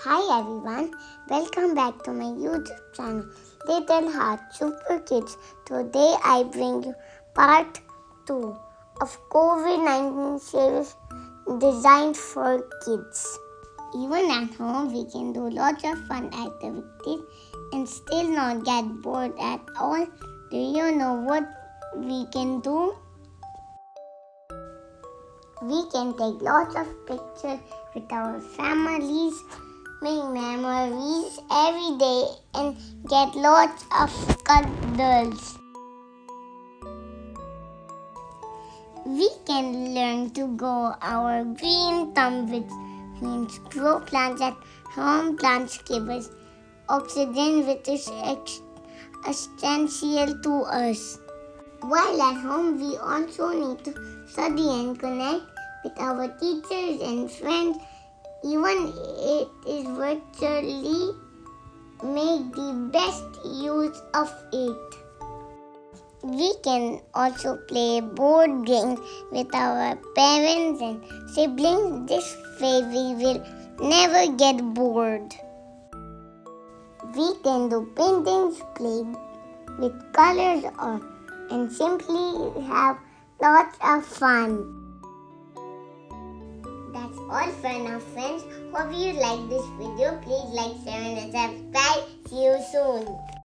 Hi everyone, welcome back to my YouTube channel Little Hearts Super Kids. Today I bring you part 2 of Covid-19 series designed for kids. Even at home we can do lots of fun activities and still not get bored at all. Do you know what we can do? We can take lots of pictures with our families, make memories every day, and get lots of cuddles. We can learn to grow our green thumb, which means grow plants at home. Plants give us oxygen, which is essential to us. While at home, we also need to study and connect with our teachers and friends. Even it is virtually, make the best use of it. We can also play board games with our parents and siblings. This way we will never get bored. We can do paintings, play with colors, and simply have lots of fun. That's all for now, friends. Hope you like this video. Please like, share and subscribe. See you soon.